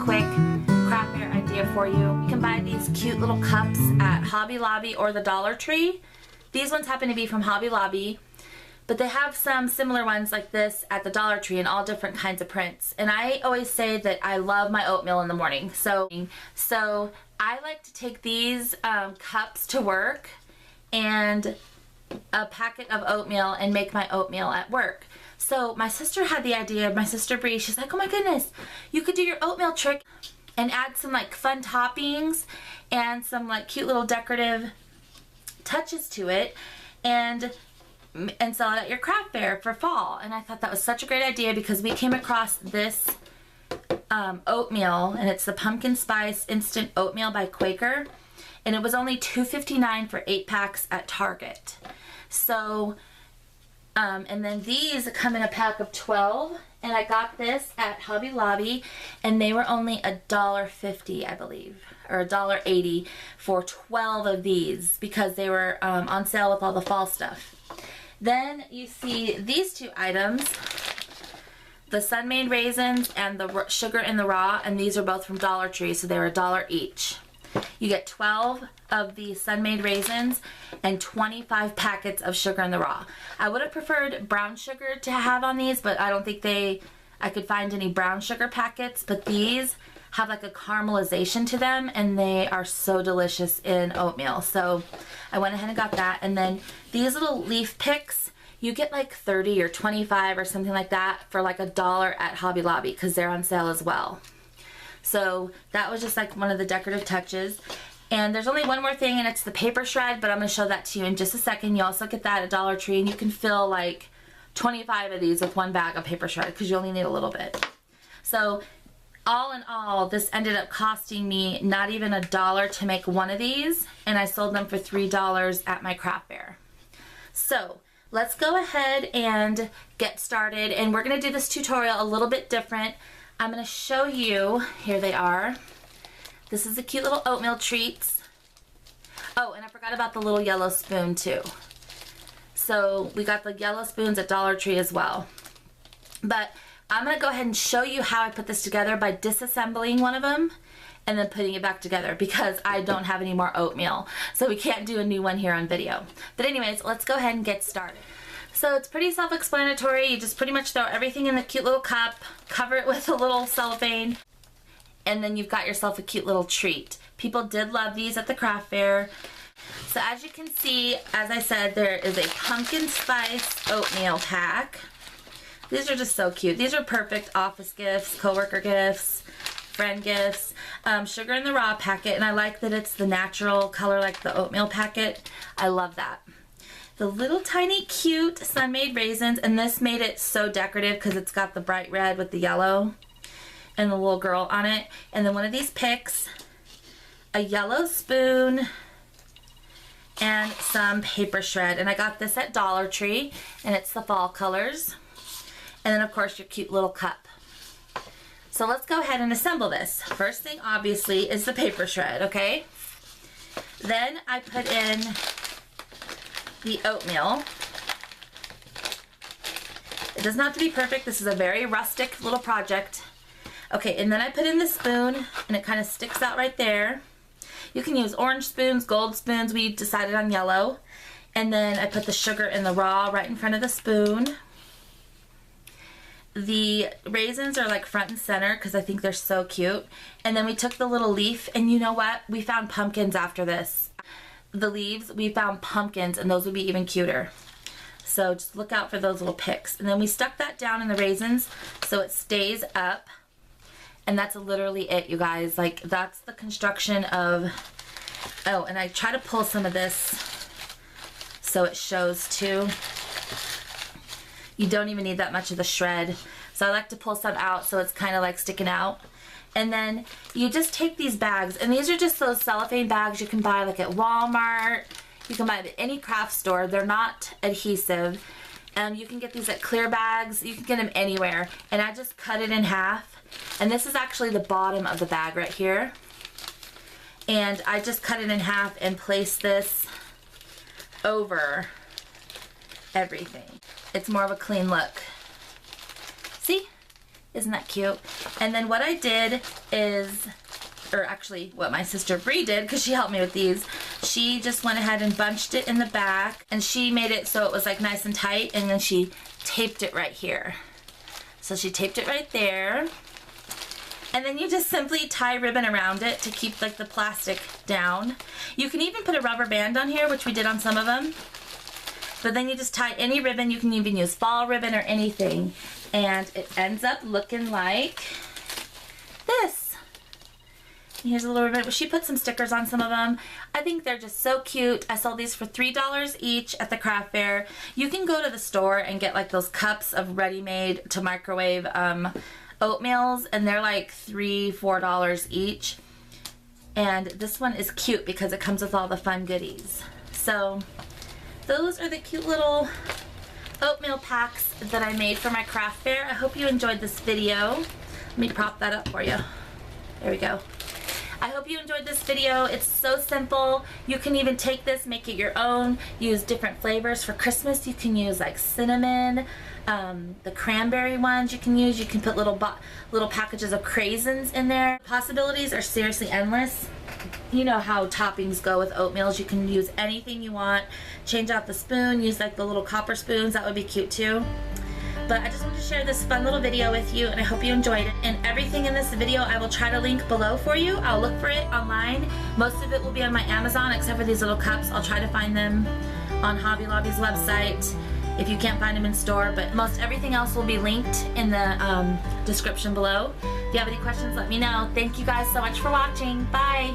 quick craft bear idea for you. You can buy these cute little cups at Hobby Lobby or the Dollar Tree. These ones happen to be from Hobby Lobby, but they have some similar ones like this at the Dollar Tree in all different kinds of prints. And I always say that I love my oatmeal in the morning. So I like to take these cups to work and a packet of oatmeal and make my oatmeal at work. So my sister had the idea, my sister Bree, she's like, oh my goodness, you could do your oatmeal trick and add some like fun toppings and some like cute little decorative touches to it and sell it at your craft fair for fall. And I thought that was such a great idea because we came across this oatmeal, and it's the pumpkin spice instant oatmeal by Quaker, and it was only $2.59 for 8 packs at Target. So and then these come in a pack of 12, and I got this at Hobby Lobby, and they were only $1.50, I believe, or $1.80 for 12 of these because they were on sale with all the fall stuff. Then you see these two items, the Sun-Made raisins and the sugar in the raw, and these are both from Dollar Tree, so they were $1 each. You get 12 of the Sun-Made raisins and 25 packets of sugar in the raw. I would have preferred brown sugar to have on these, but I don't think I could find any brown sugar packets, but these have like a caramelization to them, and they are so delicious in oatmeal. So I went ahead and got that. And then these little leaf picks, you get like 30 or 25 or something like that for like $1 at Hobby Lobby because they're on sale as well. So that was just like one of the decorative touches. And there's only one more thing, and it's the paper shred, but I'm going to show that to you in just a second. You also get that at Dollar Tree, and you can fill like 25 of these with one bag of paper shred because you only need a little bit. So all in all, this ended up costing me not even $1 to make one of these, and I sold them for $3 at my craft fair. So let's go ahead and get started, and we're going to do this tutorial a little bit different. I'm going to show you, here they are. This is the cute little oatmeal treats. Oh, and I forgot about the little yellow spoon too. So we got the yellow spoons at Dollar Tree as well. But I'm going to go ahead and show you how I put this together by disassembling one of them and then putting it back together because I don't have any more oatmeal. So we can't do a new one here on video. But anyways, let's go ahead and get started. So it's pretty self-explanatory. You just pretty much throw everything in the cute little cup, cover it with a little cellophane, and then you've got yourself a cute little treat. People did love these at the craft fair. So as you can see, as I said, there is a pumpkin spice oatmeal pack. These are just so cute. These are perfect office gifts, coworker gifts, friend gifts. Sugar in the raw packet, and I like that it's the natural color like the oatmeal packet. I love that. The little tiny cute Sun-Made raisins, and this made it so decorative because it's got the bright red with the yellow and the little girl on it. And then one of these picks, a yellow spoon, and some paper shred. And I got this at Dollar Tree, and it's the fall colors. And then of course your cute little cup. So let's go ahead and assemble this. First thing obviously is the paper shred, okay? Then I put in the oatmeal. It doesn't have to be perfect. This is a very rustic little project. Okay, and then I put in the spoon, and it kind of sticks out right there. You can use orange spoons, gold spoons. We decided on yellow. And then I put the sugar in the raw right in front of the spoon. The raisins are like front and center because I think they're so cute. And then we took the little leaf, and you know what? We found pumpkins after this. The leaves, we found pumpkins, and those would be even cuter. So just look out for those little picks. And then we stuck that down in the raisins so it stays up. And that's literally it, you guys. Like, that's the construction of... Oh, and I try to pull some of this so it shows too. You don't even need that much of the shred. So I like to pull some out so it's kind of like sticking out. And then you just take these bags, and these are just those cellophane bags you can buy like at Walmart. You can buy them at any craft store. They're not adhesive. You can get these at Clear Bags. You can get them anywhere. And I just cut it in half. And this is actually the bottom of the bag right here. And I just cut it in half and place this over everything. It's more of a clean look. See? Isn't that cute? And then what I did is, or actually what my sister Bree did, because she helped me with these, she just went ahead and bunched it in the back, and she made it so it was like nice and tight, and then she taped it right here. So she taped it right there. And then you just simply tie ribbon around it to keep like the plastic down. You can even put a rubber band on here, which we did on some of them. But then you just tie any ribbon. You can even use fall ribbon or anything. And it ends up looking like this. And here's a little ribbon. She put some stickers on some of them. I think they're just so cute. I sold these for $3 each at the craft fair. You can go to the store and get like those cups of ready-made to microwave oatmeals, and they're like $3, $4 each. And this one is cute because it comes with all the fun goodies. So those are the cute little oatmeal packs that I made for my craft fair. I hope you enjoyed this video. Let me prop that up for you. There we go. I hope you enjoyed this video. It's so simple. You can even take this, make it your own, use different flavors for Christmas. You can use like cinnamon, the cranberry ones you can use. You can put little packages of craisins in there. Possibilities are seriously endless. You know how toppings go with oatmeals. You can use anything you want. Change out the spoon, use like the little copper spoons. That would be cute too. But I just wanted to share this fun little video with you, and I hope you enjoyed it. And everything in this video I will try to link below for you. I'll look for it online. Most of it will be on my Amazon, except for these little cups. I'll try to find them on Hobby Lobby's website if you can't find them in store. But most everything else will be linked in the description below. If you have any questions, let me know. Thank you guys so much for watching. Bye!